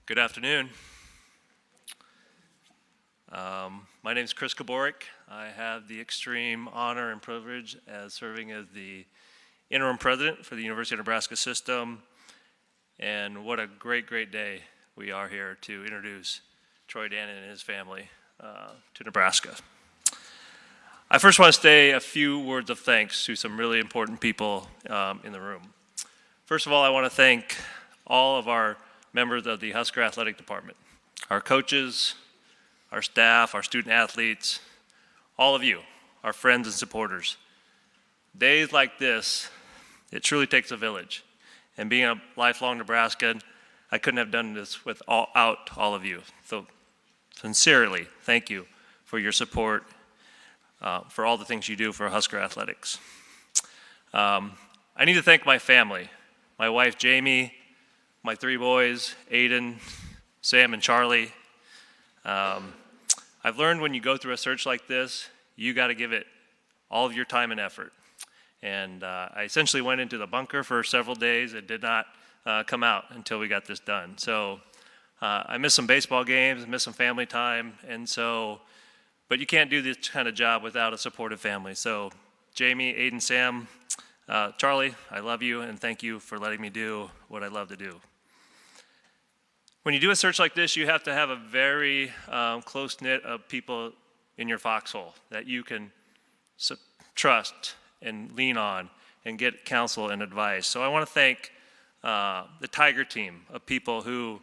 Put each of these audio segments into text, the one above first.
Good afternoon. My name is Chris Kaborik. I have the extreme honor and privilege as serving as the interim president for the University of Nebraska system. And what a great, great day we are here to introduce Troy Dannen and his family to Nebraska. I first want to say a few words of thanks to some really important people in the room. First of all, I want to thank all of our members of the Husker Athletic Department, our coaches, our staff, our student athletes, all of you, our friends and supporters. Days like this, it truly takes a village. And being a lifelong Nebraskan, I couldn't have done this without all of you. So sincerely, thank you for your support, for all the things you do for Husker Athletics. I need to thank my family, my wife Jamie, my three boys, Aiden, Sam, and Charlie. I've learned when you go through a search like this, you got to give it all of your time and effort. And I essentially went into the bunker for several days and did not come out until we got this done. So I missed some baseball games, missed some family time, but you can't do this kind of job without a supportive family. So Jamie, Aiden, Sam, Charlie, I love you and thank you for letting me do what I love to do. When you do a search like this, you have to have a very close-knit of people in your foxhole that you can trust and lean on and get counsel and advice. So I want to thank the Tiger team of people who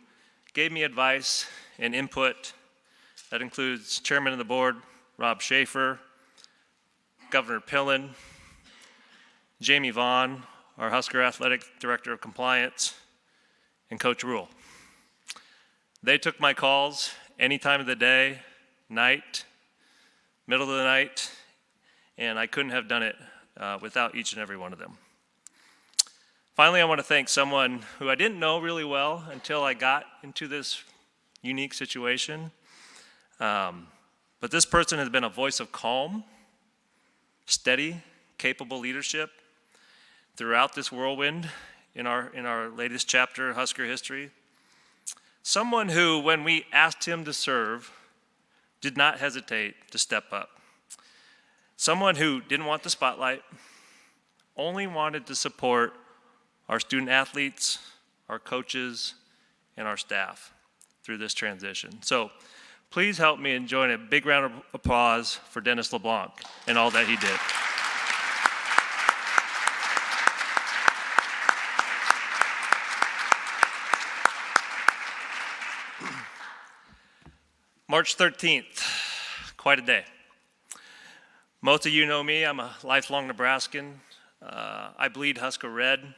gave me advice and input. That includes Chairman of the Board, Rob Schaefer, Governor Pillen, Jamie Vaughn, our Husker Athletic Director of Compliance, and Coach Rule. They took my calls any time of the day, night, middle of the night, and I couldn't have done it without each and every one of them. Finally, I want to thank someone who I didn't know really well until I got into this unique situation. But this person has been a voice of calm, steady, capable leadership throughout this whirlwind in our latest chapter, Husker history. Someone who, when we asked him to serve, did not hesitate to step up. Someone who didn't want the spotlight, only wanted to support our student athletes, our coaches, and our staff through this transition. So please help me in join a big round of applause for Dennis LeBlanc and all that he did. March 13th, quite a day. Most of you know me, I'm a lifelong Nebraskan. I bleed Husker red,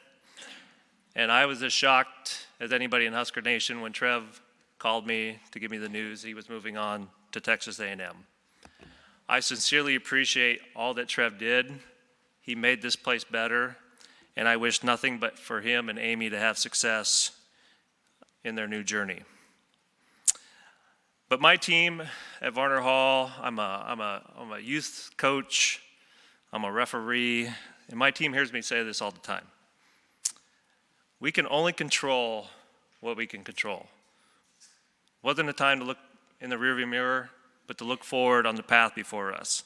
and I was as shocked as anybody in Husker Nation when Trev called me to give me the news he was moving on to Texas A&M. I sincerely appreciate all that Trev did. He made this place better, and I wish nothing but for him and Amy to have success in their new journey. But my team at Varner Hall, I'm a youth coach, I'm a referee, and my team hears me say this all the time. We can only control what we can control. Wasn't a time to look in the rearview mirror, but to look forward on the path before us.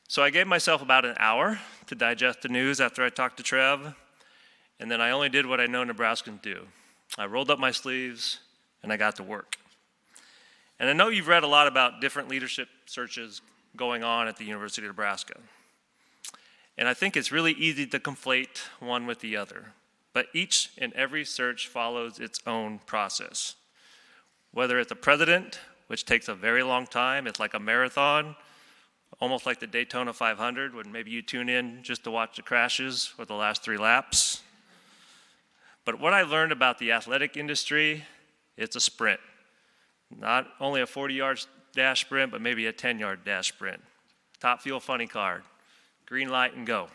So I gave myself about an hour to digest the news after I talked to Trev, and then I only did what I know Nebraskans do. I rolled up my sleeves and I got to work. And I know you've read a lot about different leadership searches going on at the University of Nebraska. And I think it's really easy to conflate one with the other. But each and every search follows its own process. Whether it's a president, which takes a very long time, it's like a marathon, almost like the Daytona 500, when maybe you tune in just to watch the crashes or the last 3 laps. But what I learned about the athletic industry, it's a sprint. Not only a 40-yard dash sprint, but maybe a 10-yard dash sprint. Top fuel funny card, green light and go.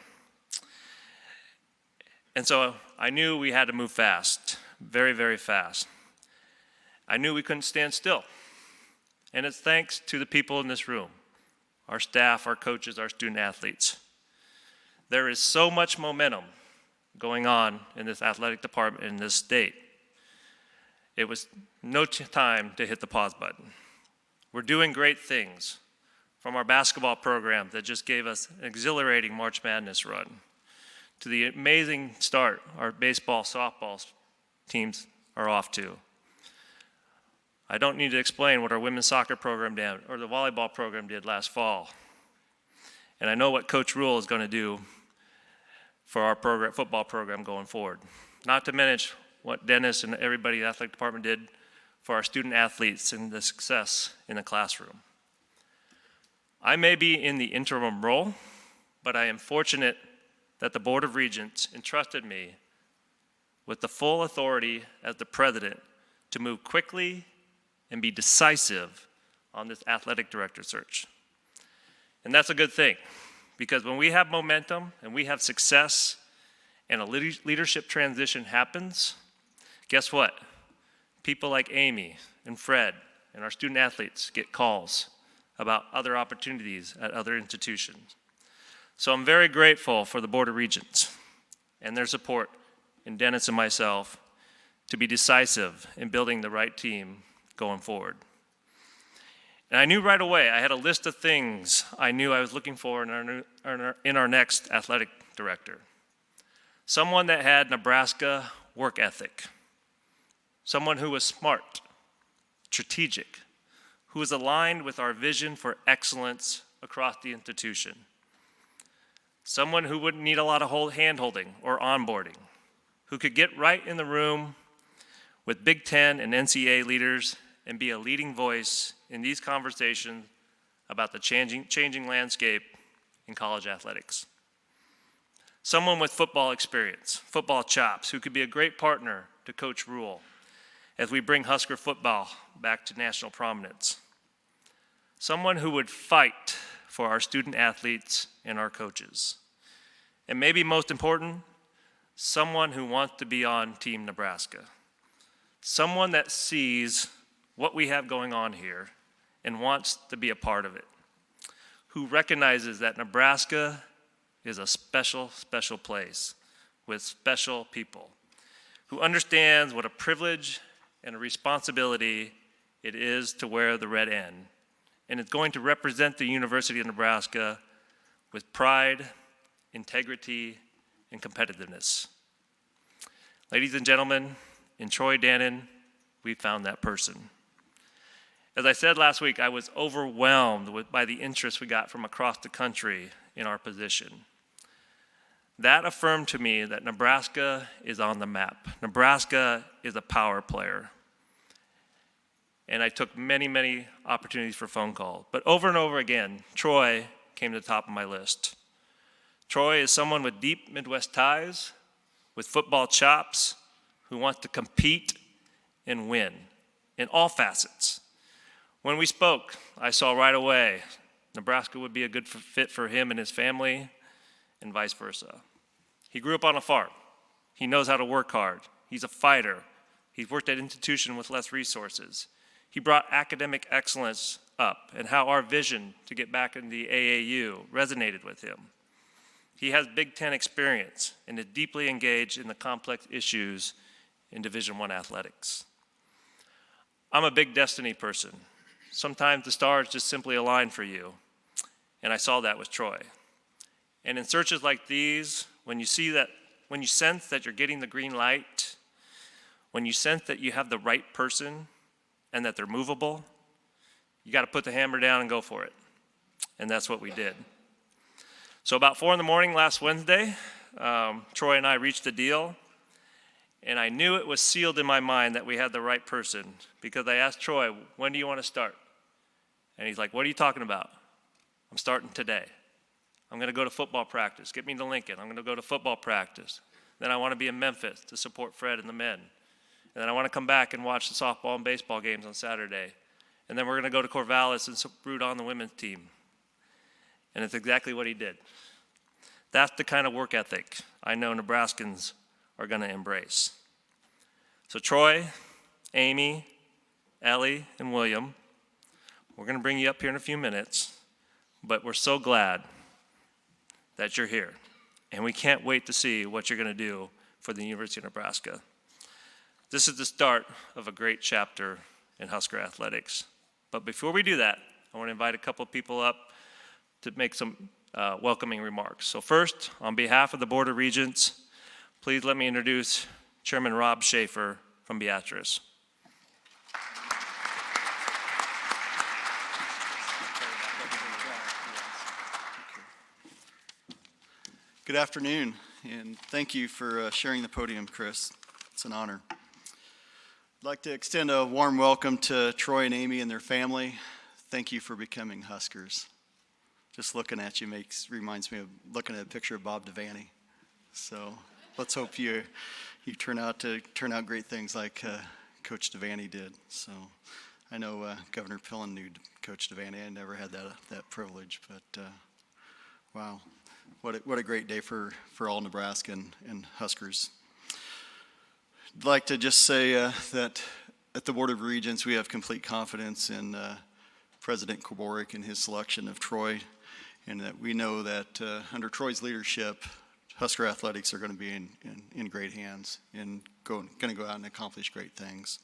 And so I knew we had to move fast, very, very fast. I knew we couldn't stand still. And it's thanks to the people in this room, our staff, our coaches, our student athletes. There is so much momentum going on in this athletic department in this state. it was no time to hit the pause button. We're doing great things, from our basketball program that just gave us an exhilarating March Madness run, to the amazing start our baseball, softball teams are off to. I don't need to explain what our women's soccer program did or the volleyball program did last fall. And I know what Coach Rule is going to do for our football program going forward. Not to mention what Dennis and everybody in the athletic department did for our student athletes and the success in the classroom. I may be in the interim role, but I am fortunate that the Board of Regents entrusted me with the full authority as the president to move quickly and be decisive on this athletic director search. And that's a good thing, because when we have momentum and we have success and a leadership transition happens, guess what? People like Amy and Fred and our student athletes get calls about other opportunities at other institutions. So I'm very grateful for the Board of Regents and their support in Dennis and myself to be decisive in building the right team going forward. And I knew right away, I had a list of things I knew I was looking for in our next athletic director. Someone that had Nebraska work ethic. Someone who was smart, strategic, who was aligned with our vision for excellence across the institution. Someone who wouldn't need a lot of hand-holding or onboarding, who could get right in the room with Big Ten and NCAA leaders and be a leading voice in these conversations about the changing landscape in college athletics. Someone with football experience, football chops, who could be a great partner to Coach Rule as we bring Husker football back to national prominence. Someone who would fight for our student athletes and our coaches. And maybe most important, someone who wants to be on Team Nebraska. Someone that sees what we have going on here and wants to be a part of it. Who recognizes that Nebraska is a special, special place with special people. Who understands what a privilege and a responsibility it is to wear the red N. And is going to represent the University of Nebraska with pride, integrity, and competitiveness. Ladies and gentlemen, in Troy Dannen, we found that person. As I said last week, I was overwhelmed by the interest we got from across the country in our position. That affirmed to me that Nebraska is on the map. Nebraska is a power player. And I took many, many opportunities for phone calls. But over and over again, Troy came to the top of my list. Troy is someone with deep Midwest ties, with football chops, who wants to compete and win in all facets. When we spoke, I saw right away Nebraska would be a good fit for him and his family, and vice versa. He grew up on a farm. He knows how to work hard. He's a fighter. He's worked at an institution with less resources. He brought academic excellence up and how our vision to get back in the AAU resonated with him. He has Big Ten experience and is deeply engaged in the complex issues in Division I athletics. I'm a big destiny person. Sometimes the stars just simply align for you, and I saw that with Troy. And in searches like these, when you sense that you're getting the green light, when you sense that you have the right person and that they're movable, you got to put the hammer down and go for it. And that's what we did. So about 4 a.m. last Wednesday, Troy and I reached a deal, and I knew it was sealed in my mind that we had the right person because I asked Troy, when do you want to start? And he's like, what are you talking about? I'm starting today. I'm going to go to football practice. Get me to Lincoln. I'm going to go to football practice. Then I want to be in Memphis to support Fred and the men. And then I want to come back and watch the softball and baseball games on Saturday. And then we're going to go to Corvallis and root on the women's team. And it's exactly what he did. That's the kind of work ethic I know Nebraskans are going to embrace. So Troy, Amy, Ellie, and William, we're going to bring you up here in a few minutes, but we're so glad that you're here. And we can't wait to see what you're going to do for the University of Nebraska. This is the start of a great chapter in Husker athletics. But before we do that, I want to invite a couple of people up to make some welcoming remarks. So first, on behalf of the Board of Regents, please let me introduce Chairman Rob Schaefer from Beatrice. Good afternoon, and thank you for sharing the podium, Chris. It's an honor. I'd like to extend a warm welcome to Troy and Amy and their family. Thank you for becoming Huskers. Just looking at you reminds me of looking at a picture of Bob Devaney. So let's hope you turn out great things like Coach Devaney did. So I know Governor Pillen knew Coach Devaney. I never had that privilege, but wow, what a great day for all Nebraska and Huskers. I'd like to just say that at the Board of Regents, we have complete confidence in President Koborik and his selection of Troy, and that we know that under Troy's leadership, Husker athletics are going to be in great hands and going to go out and accomplish great things.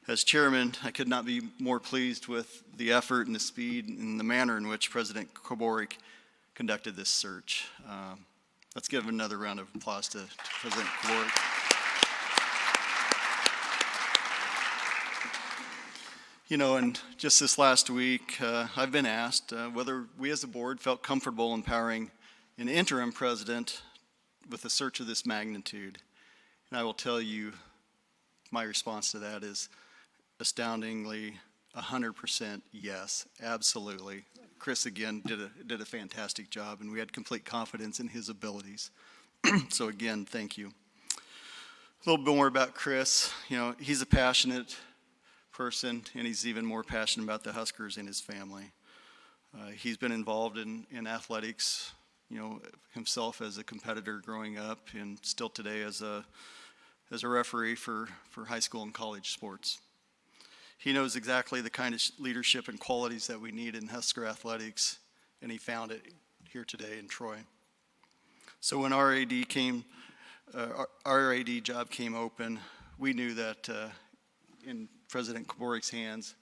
As chairman, I could not be more pleased with the effort and the speed and the manner in which President Koborik conducted this search. Let's give another round of applause to President Koborik. You know, and just this last week, I've been asked whether we as a board felt comfortable empowering an interim president with a search of this magnitude. And I will tell you, my response to that is astoundingly 100% yes, absolutely. Chris, again, did a fantastic job, and we had complete confidence in his abilities. So again, thank you. A little bit more about Chris. You know, he's a passionate person, and he's even more passionate about the Huskers and his family. He's been involved in athletics, you know, himself as a competitor growing up, and still today as a referee for high school and college sports. He knows exactly the kind of leadership and qualities that we need in Husker athletics, and he found it here today in Troy. So when our AD job came open, we knew that in President Koborik's hands,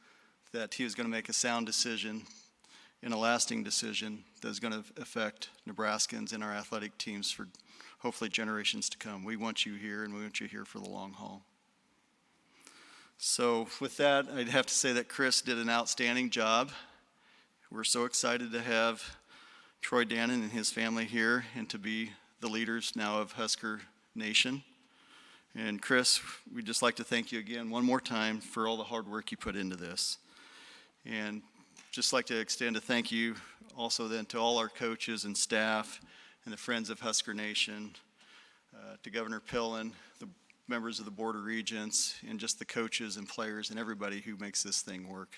that he was going to make a sound decision and a lasting decision that is going to affect Nebraskans and our athletic teams for hopefully generations to come. We want you here, and we want you here for the long haul. So with that, I'd have to say that Chris did an outstanding job. We're so excited to have Troy Dannen and his family here and to be the leaders now of Husker Nation. And Chris, we'd just like to thank you again one more time for all the hard work you put into this. And just like to extend a thank you also then to all our coaches and staff and the friends of Husker Nation, to Governor Pillen, the members of the Board of Regents, and just the coaches and players and everybody who makes this thing work.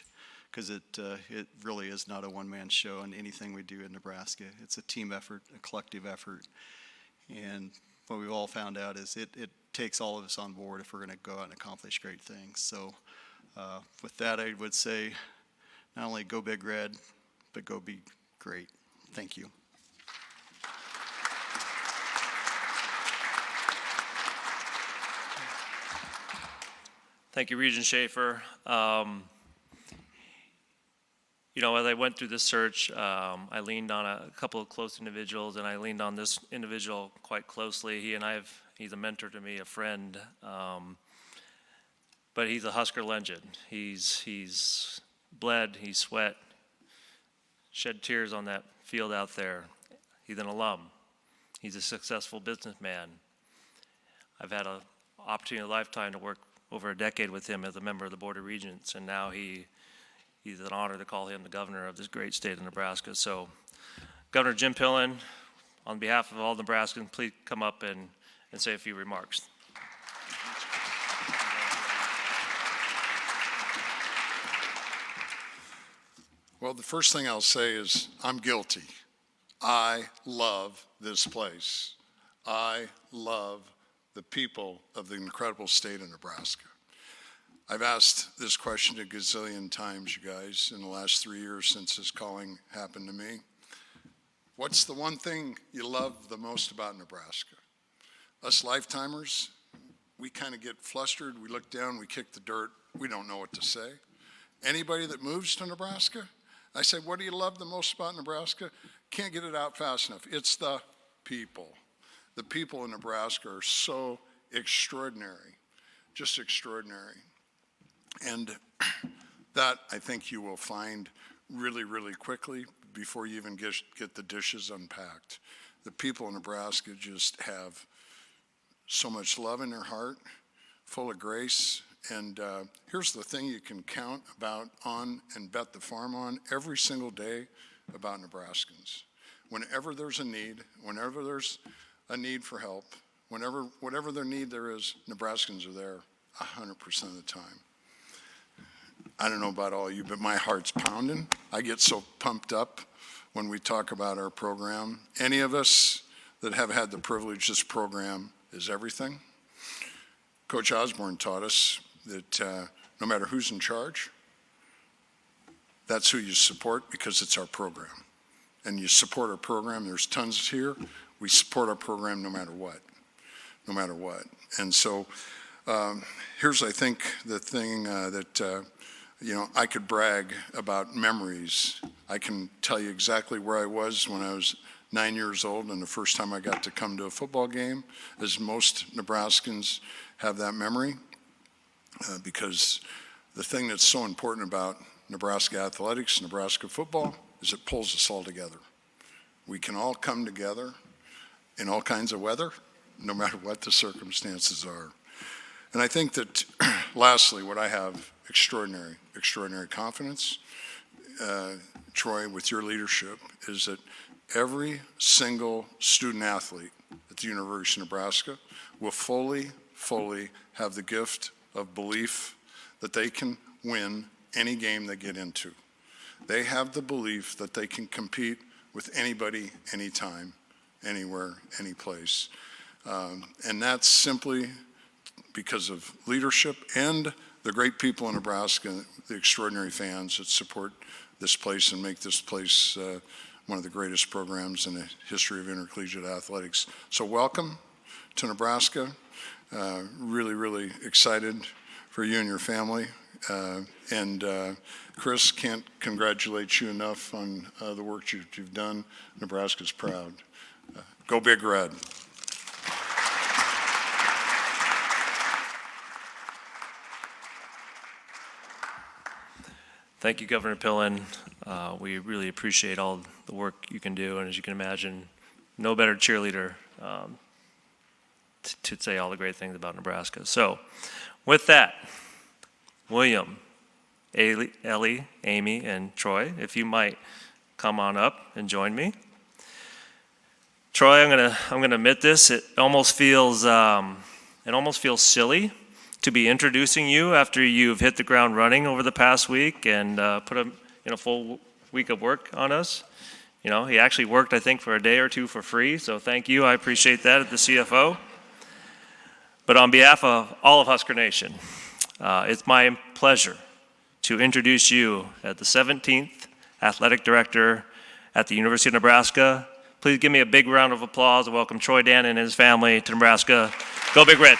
Because it really is not a one-man show in anything we do in Nebraska. It's a team effort, a collective effort. And what we've all found out is it takes all of us on board if we're going to go out and accomplish great things. So with that, I would say not only go Big Red, but go be great. Thank you. Thank you, Regent Schaefer. You know, as I went through this search, I leaned on a couple of close individuals, and I leaned on this individual quite closely. He's a mentor to me, a friend, but he's a Husker legend. He's bled, he's sweat, shed tears on that field out there. He's an alum. He's a successful businessman. I've had an opportunity of a lifetime to work over a decade with him as a member of the Board of Regents, and now he's an honor to call him the governor of this great state of Nebraska. So, Governor Jim Pillen, on behalf of all Nebraskans, please come up and say a few remarks. Well, the first thing I'll say is I'm guilty. I love this place. I love the people of the incredible state of Nebraska. I've asked this question a gazillion times, you guys, in the last 3 years since this calling happened to me. What's the one thing you love the most about Nebraska? Us lifetimers, we kind of get flustered. We look down, we kick the dirt. We don't know what to say. Anybody that moves to Nebraska, I say, what do you love the most about Nebraska? Can't get it out fast enough. It's the people. The people in Nebraska are so extraordinary, just extraordinary. And that I think you will find really, really quickly before you even get the dishes unpacked. The people in Nebraska just have so much love in their heart, full of grace. And here's the thing you can count on and bet the farm on every single day about Nebraskans. Whenever there's a need, whenever there's a need for help, whatever their need there is, Nebraskans are there 100% of the time. I don't know about all of you, but my heart's pounding. I get so pumped up when we talk about our program. Any of us that have had the privilege, this program is everything. Coach Osborne taught us that no matter who's in charge, that's who you support because it's our program. And you support our program. There's tons here. We support our program no matter what, no matter what. And so here's, I think, the thing that, I could brag about memories. I can tell you exactly where I was when I was 9 years old and the first time I got to come to a football game, as most Nebraskans have that memory, because the thing that's so important about Nebraska athletics, Nebraska football, is it pulls us all together. We can all come together in all kinds of weather, no matter what the circumstances are. And I think that, lastly, what I have extraordinary confidence, Troy, with your leadership, is that every single student athlete at the University of Nebraska will fully have the gift of belief that they can win any game they get into. They have the belief that they can compete with anybody, anytime, anywhere, any place. And that's simply because of leadership and the great people in Nebraska, the extraordinary fans that support this place and make this place one of the greatest programs in the history of intercollegiate athletics. So welcome to Nebraska. Really excited for you and your family. And Chris, can't congratulate you enough on the work you've done. Nebraska's proud. Go Big Red. Thank you, Governor Pillen. We really appreciate all the work you can do, and as you can imagine, no better cheerleader to say all the great things about Nebraska. So, with that, William, Ellie, Amy, and Troy, if you might come on up and join me. Troy, I'm gonna admit this. It almost feels silly to be introducing you after you've hit the ground running over the past week and put a full week of work on us. He actually worked, I think, for a day or two for free, so thank you. I appreciate that at the CFO. But on behalf of all of Husker Nation, it's my pleasure to introduce you as the 17th Athletic Director at the University of Nebraska. Please give me a big round of applause and welcome Troy Dannen and his family to Nebraska. Go Big Red.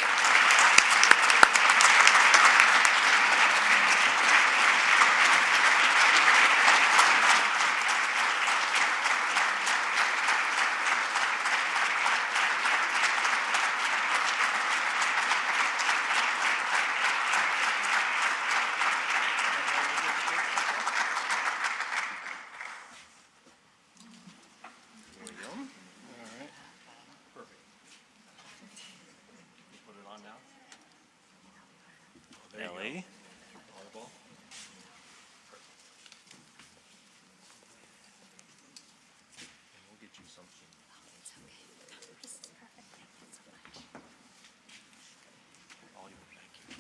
Ellie. We'll get you something. It's okay. This is perfect. Thank you so much. All you. Thank you.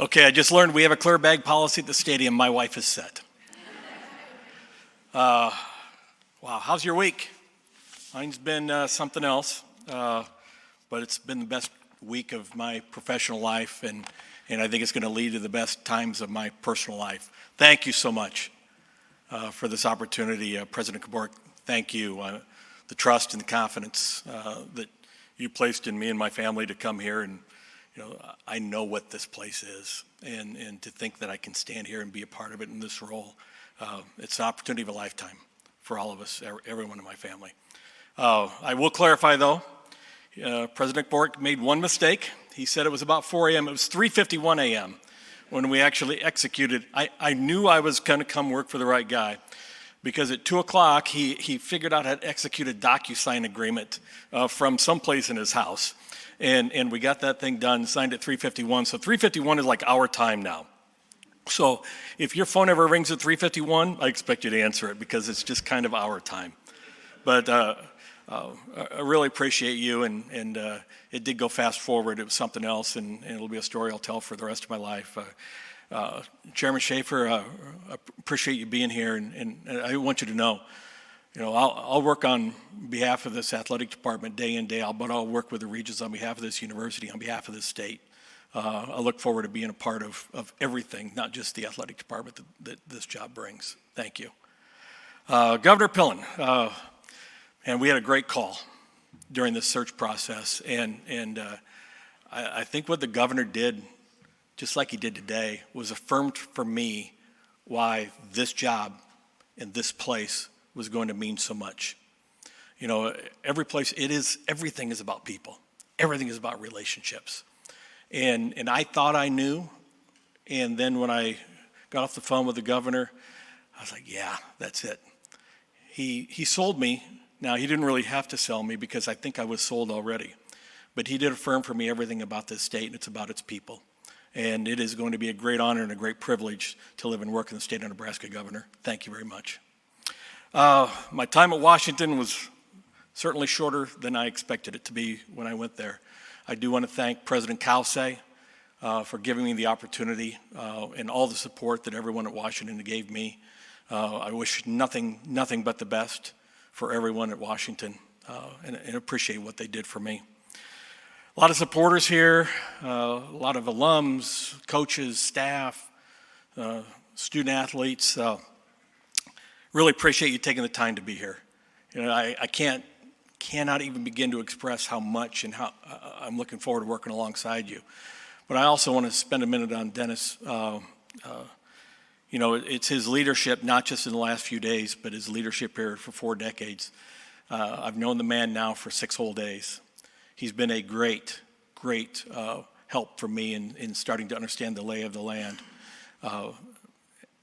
Okay, I just learned we have a clear bag policy at the stadium. My wife is set. Wow, how's your week? Mine's been something else, but it's been the best week of my professional life, and I think it's going to lead to the best times of my personal life. Thank you so much for this opportunity. President Kabork, thank you. The trust and the confidence that you placed in me and my family to come here, and I know what this place is, and to think that I can stand here and be a part of it in this role, it's an opportunity of a lifetime for all of us, everyone in my family. I will clarify, though, President Bork made one mistake. He said it was about 4 a.m. It was 3:51 a.m. when we actually executed. I knew I was going to come work for the right guy, because at 2 o'clock, he figured out how to execute a DocuSign agreement from someplace in his house. And we got that thing done, signed at 3:51. So 3:51 is like our time now. So if your phone ever rings at 3:51, I expect you to answer it, because it's just kind of our time. But I really appreciate you, and it did go fast forward. It was something else, and it'll be a story I'll tell for the rest of my life. Chairman Schaefer, I appreciate you being here, and I want you to know, I'll work on behalf of this athletic department day in, day out, but I'll work with the Regents on behalf of this university, on behalf of this state. I look forward to being a part of everything, not just the athletic department that this job brings. Thank you. Governor Pillen, and we had a great call during this search process, and I think what the governor did, just like he did today, was affirmed for me why this job and this place was going to mean so much. Every place, everything is about people. Everything is about relationships. And I thought I knew, and then when I got off the phone with the governor, I was like, yeah, that's it. He sold me. Now, he didn't really have to sell me, because I think I was sold already. But he did affirm for me everything about this state, and it's about its people. And it is going to be a great honor and a great privilege to live and work in the state of Nebraska, Governor. Thank you very much. My time at Washington was certainly shorter than I expected it to be when I went there. I do want to thank President Kause for giving me the opportunity and all the support that everyone at Washington gave me. I wish nothing but the best for everyone at Washington, and appreciate what they did for me. A lot of supporters here, a lot of alums, coaches, staff, student athletes. Really appreciate you taking the time to be here. I cannot even begin to express how much and how I'm looking forward to working alongside you. But I also want to spend a minute on Dennis. It's his leadership, not just in the last few days, but his leadership here for 4 decades. I've known the man now for 6 whole days. He's been a great help for me in starting to understand the lay of the land.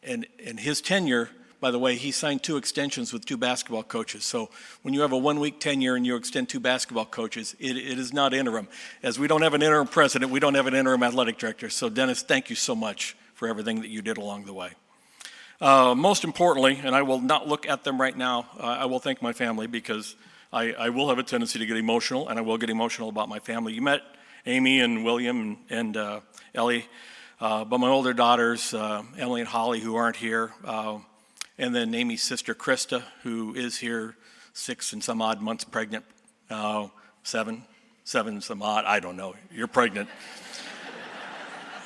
And his tenure, by the way, he signed 2 extensions with 2 basketball coaches. So when you have a 1-week tenure and you extend 2 basketball coaches, it is not interim. As we don't have an interim president, we don't have an interim athletic director. So Dennis, thank you so much for everything that you did along the way. Most importantly, and I will not look at them right now, I will thank my family, because I will have a tendency to get emotional, and I will get emotional about my family. You met Amy and William and Ellie, but my older daughters, Emily and Holly, who aren't here, and then Amy's sister, Krista, who is here, 6 and some odd months pregnant, 7 some odd, I don't know, you're pregnant.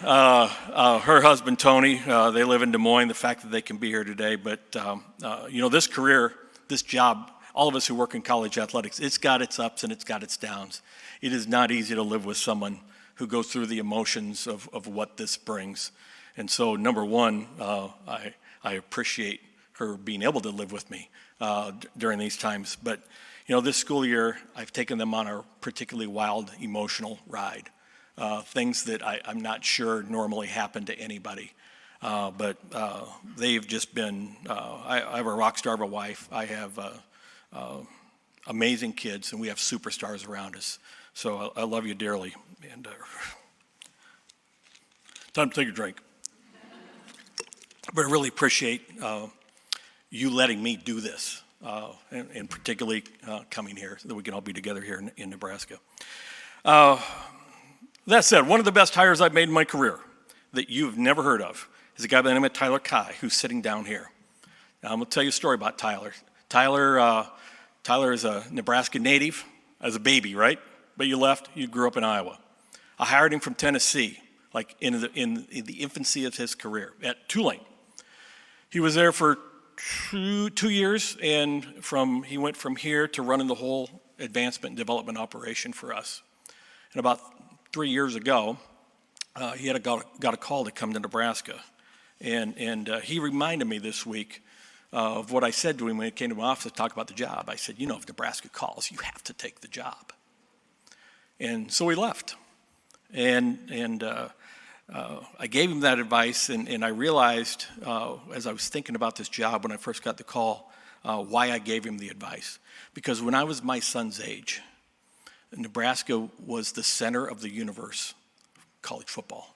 Her husband, Tony, they live in Des Moines, the fact that they can be here today. But, this career, this job, all of us who work in college athletics, it's got its ups and it's got its downs. It is not easy to live with someone who goes through the emotions of what this brings. And so, number one, I appreciate her being able to live with me during these times. But, this school year, I've taken them on a particularly wild, emotional ride. Things that I'm not sure normally happen to anybody. But they've just been, I have a rock star of a wife. I have amazing kids, and we have superstars around us. So I love you dearly. And time to take a drink. But I really appreciate you letting me do this, and particularly coming here so that we can all be together here in Nebraska. That said, one of the best hires I've made in my career that you've never heard of is a guy by the name of Tyler Kai, who's sitting down here. Now, I'm going to tell you a story about Tyler. Tyler is a Nebraska native as a baby, right? But you grew up in Iowa. I hired him from Tennessee, like in the infancy of his career at Tulane. He was there for two years, and he went from here to running the whole advancement and development operation for us. And about 3 years ago, he had got a call to come to Nebraska. And he reminded me this week of what I said to him when he came to my office to talk about the job. I said, if Nebraska calls, you have to take the job. And so he left. And I gave him that advice, and I realized as I was thinking about this job when I first got the call, why I gave him the advice. Because when I was my son's age, Nebraska was the center of the universe, college football.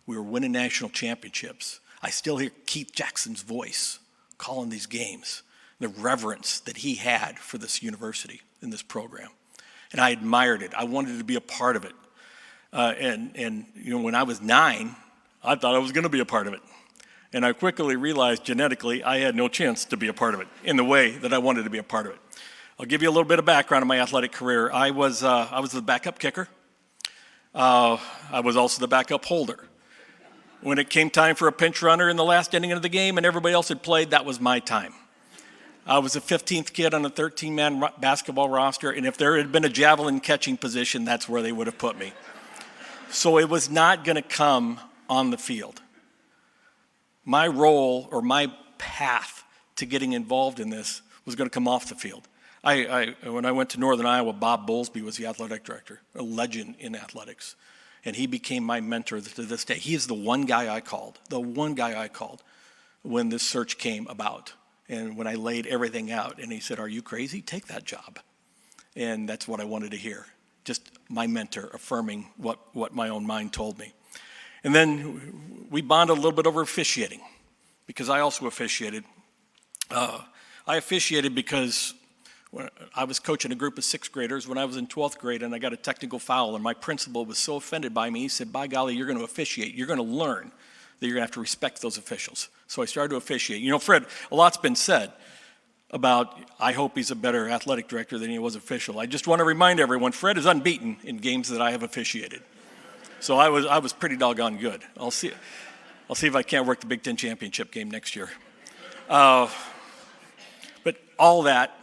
We were winning national championships. I still hear Keith Jackson's voice calling these games, the reverence that he had for this university and this program. And I admired it. I wanted to be a part of it. And when I was 9, I thought I was going to be a part of it. And I quickly realized genetically I had no chance to be a part of it in the way that I wanted to be a part of it. I'll give you a little bit of background on my athletic career. I was the backup kicker. I was also the backup holder. When it came time for a pinch runner in the last inning of the game and everybody else had played, that was my time. I was the 15th kid on a 13-man basketball roster, and if there had been a javelin catching position, that's where they would have put me. So it was not going to come on the field. My role or my path to getting involved in this was going to come off the field. When I went to Northern Iowa, Bob Bowlesby was the athletic director, a legend in athletics. And he became my mentor to this day. He is the one guy I called when this search came about. And when I laid everything out, and he said, "Are you crazy? Take that job." And that's what I wanted to hear. Just my mentor affirming what my own mind told me. And then we bonded a little bit over officiating, because I also officiated. I officiated because when I was coaching a group of 6th graders when I was in 12th grade, and I got a technical foul, and my principal was so offended by me, he said, "By golly, you're going to officiate. You're going to learn that you're going to have to respect those officials." So I started to officiate. Fred, a lot's been said about, I hope he's a better athletic director than he was official. I just want to remind everyone, Fred is unbeaten in games that I have officiated. So I was pretty doggone good. I'll see if I can't work the Big Ten championship game next year. But all that,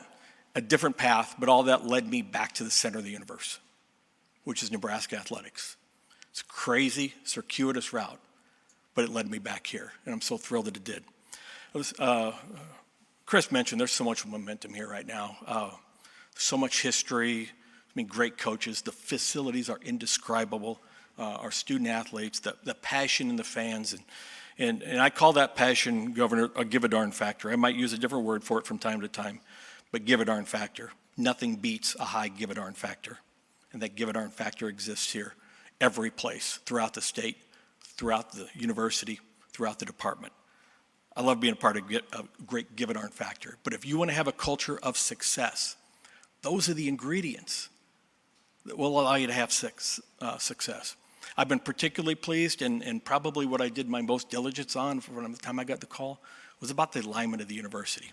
a different path, but all that led me back to the center of the universe, which is Nebraska athletics. It's a crazy, circuitous route, but it led me back here, and I'm so thrilled that it did. Chris mentioned there's so much momentum here right now. So much history, great coaches. The facilities are indescribable. Our student athletes, the passion in the fans, and I call that passion, Governor, a give a darn factor. I might use a different word for it from time to time, but give a darn factor. Nothing beats a high give a darn factor, and that give a darn factor exists here, every place, throughout the state, throughout the university, throughout the department. I love being a part of a great give a darn factor, but if you want to have a culture of success, those are the ingredients that will allow you to have success. I've been particularly pleased, and probably what I did my most diligence on from the time I got the call was about the alignment of the university.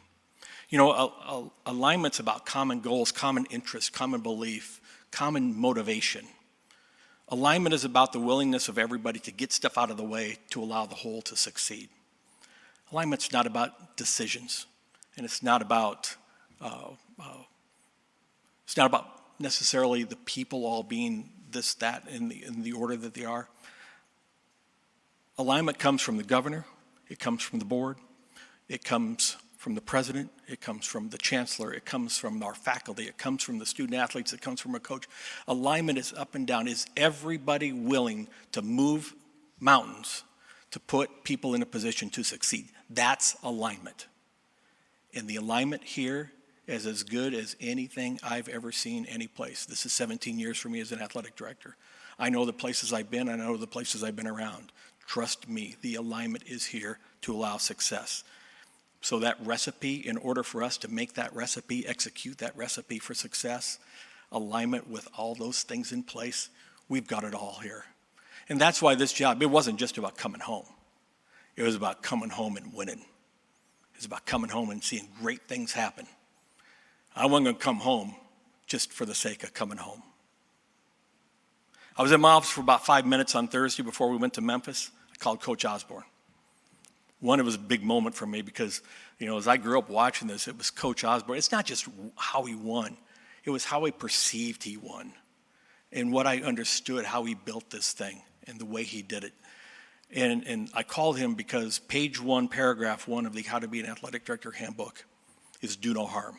Alignment's about common goals, common interests, common belief, common motivation. Alignment is about the willingness of everybody to get stuff out of the way to allow the whole to succeed. Alignment's not about decisions, and it's not about necessarily the people all being this, that, in the order that they are. Alignment comes from the governor, it comes from the board, it comes from the president, it comes from the chancellor, it comes from our faculty, it comes from the student athletes, it comes from a coach. Alignment is up and down. Is everybody willing to move mountains to put people in a position to succeed? That's alignment. And the alignment here is as good as anything I've ever seen any place. This is 17 years for me as an athletic director. I know the places I've been, I know the places I've been around. Trust me, the alignment is here to allow success. So that recipe, in order for us to make that recipe, execute that recipe for success, alignment with all those things in place, we've got it all here. And that's why this job, it wasn't just about coming home. It was about coming home and winning. It was about coming home and seeing great things happen. I wasn't going to come home just for the sake of coming home. I was in my office for about 5 minutes on Thursday before we went to Memphis. I called Coach Osborne. One, it was a big moment for me because, as I grew up watching this, it was Coach Osborne. It's not just how he won. It was how he perceived he won and what I understood, how he built this thing and the way he did it. And I called him because page 1, paragraph 1 of the How to Be an Athletic Director handbook is do no harm.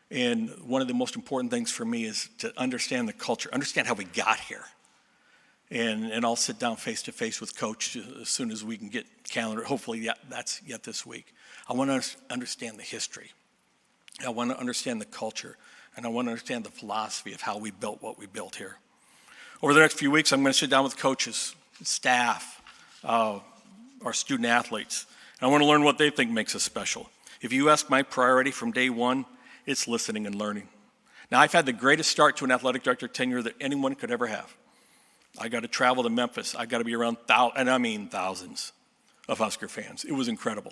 And one of the most important things for me is to understand the culture, understand how we got here. And I'll sit down face to face with Coach as soon as we can get calendar. Hopefully that's yet this week. I want to understand the history. I want to understand the culture. And I want to understand the philosophy of how we built what we built here. Over the next few weeks, I'm going to sit down with coaches, staff, our student athletes. And I want to learn what they think makes us special. If you ask my priority from day one, it's listening and learning. Now, I've had the greatest start to an athletic director tenure that anyone could ever have. I got to travel to Memphis. I got to be around thousands of Husker fans. It was incredible.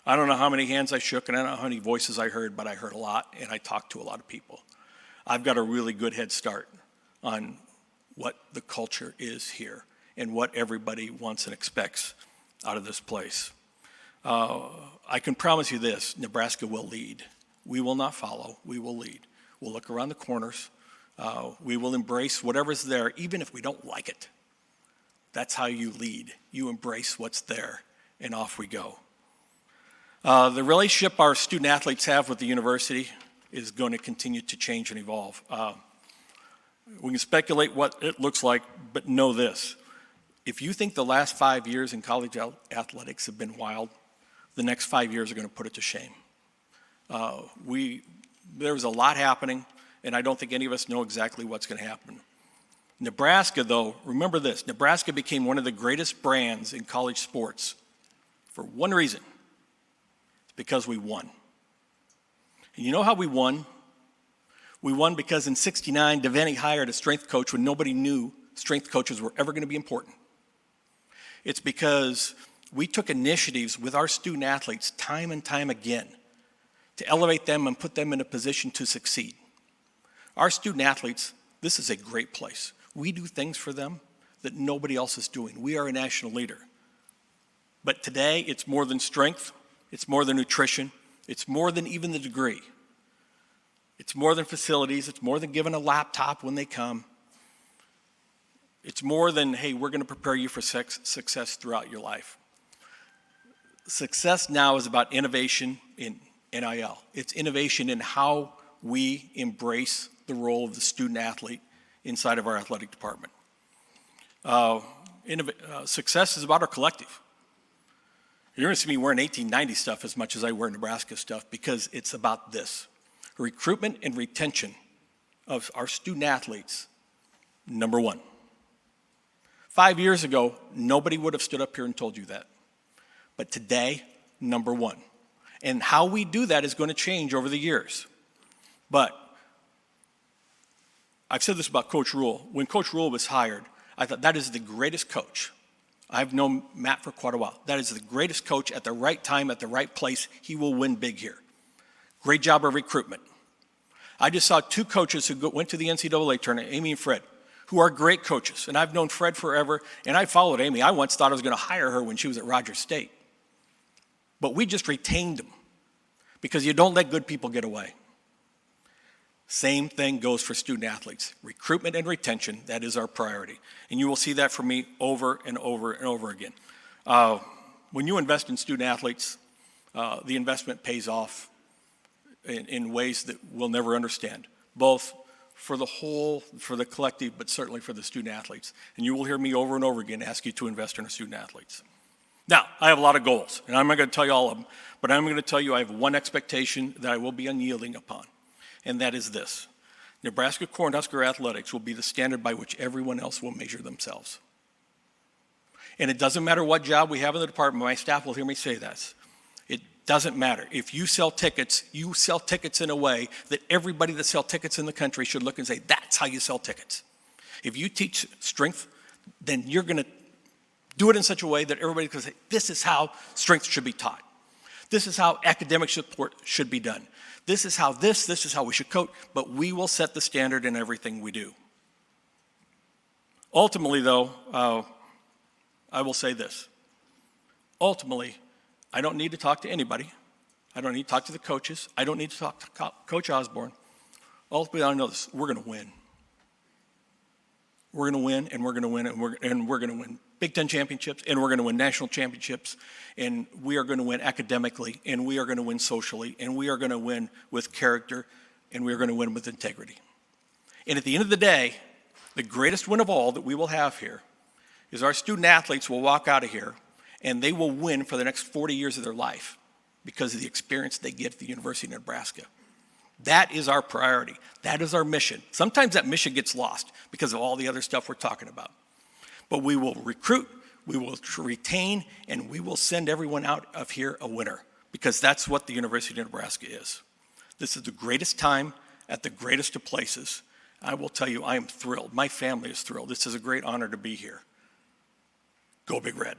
I don't know how many hands I shook and I don't know how many voices I heard, but I heard a lot and I talked to a lot of people. I've got a really good head start on what the culture is here and what everybody wants and expects out of this place. I can promise you this, Nebraska will lead. We will not follow, we will lead. We'll look around the corners. We will embrace whatever's there, even if we don't like it. That's how you lead. You embrace what's there, and off we go. The relationship our student athletes have with the university is going to continue to change and evolve. We can speculate what it looks like, but know this. If you think the last 5 years in college athletics have been wild, the next 5 years are going to put it to shame. There was a lot happening, and I don't think any of us know exactly what's going to happen. Nebraska, though, remember this, Nebraska became one of the greatest brands in college sports for one reason. It's because we won. And you know how we won? We won because in '69, Devaney hired a strength coach when nobody knew strength coaches were ever going to be important. It's because we took initiatives with our student athletes time and time again to elevate them and put them in a position to succeed. Our student athletes, this is a great place. We do things for them that nobody else is doing. We are a national leader. But today, it's more than strength. It's more than nutrition. It's more than even the degree. It's more than facilities. It's more than giving a laptop when they come. It's more than, hey, we're going to prepare you for success throughout your life. Success now is about innovation in NIL. It's innovation in how we embrace the role of the student athlete inside of our athletic department. Success is about our collective. You're going to see me wearing 1890 stuff as much as I wear Nebraska stuff because it's about this. Recruitment and retention of our student athletes, number one. 5 years ago, nobody would have stood up here and told you that. But today, number one. And how we do that is going to change over the years. But I've said this about Coach Rule. When Coach Rule was hired, I thought that is the greatest coach. I've known Matt for quite a while. That is the greatest coach at the right time, at the right place. He will win big here. Great job of recruitment. I just saw two coaches who went to the NCAA tournament, Amy and Fred, who are great coaches. And I've known Fred forever, and I followed Amy. I once thought I was going to hire her when she was at Rogers State. But we just retained them because you don't let good people get away. Same thing goes for student athletes. Recruitment and retention, that is our priority. And you will see that from me over and over and over again. When you invest in student athletes, the investment pays off in ways that we'll never understand, both for the whole, for the collective, but certainly for the student athletes. And you will hear me over and over again ask you to invest in our student athletes. Now, I have a lot of goals, and I'm not going to tell you all of them, but I'm going to tell you I have one expectation that I will be unyielding upon, and that is this. Nebraska Cornhusker athletics will be the standard by which everyone else will measure themselves. And it doesn't matter what job we have in the department, my staff will hear me say this. It doesn't matter. If you sell tickets in a way that everybody that sells tickets in the country should look and say, that's how you sell tickets. If you teach strength, then you're going to do it in such a way that everybody can say, this is how strength should be taught. This is how academic support should be done. This is how this is how we should coach, but we will set the standard in everything we do. Ultimately, though, I will say this. Ultimately, I don't need to talk to anybody. I don't need to talk to the coaches. I don't need to talk to Coach Osborne. Ultimately, I know this. We're going to win. We're going to win, and we're going to win, and we're going to win Big Ten championships, and we're going to win national championships, and we are going to win academically, and we are going to win socially, and we are going to win with character, and we are going to win with integrity. And at the end of the day, the greatest win of all that we will have here is our student athletes will walk out of here, and they will win for the next 40 years of their life because of the experience they get at the University of Nebraska. That is our priority. That is our mission. Sometimes that mission gets lost because of all the other stuff we're talking about. But we will recruit, we will retain, and we will send everyone out of here a winner because that's what the University of Nebraska is. This is the greatest time at the greatest of places. I will tell you, I am thrilled. My family is thrilled. This is a great honor to be here. Go Big Red.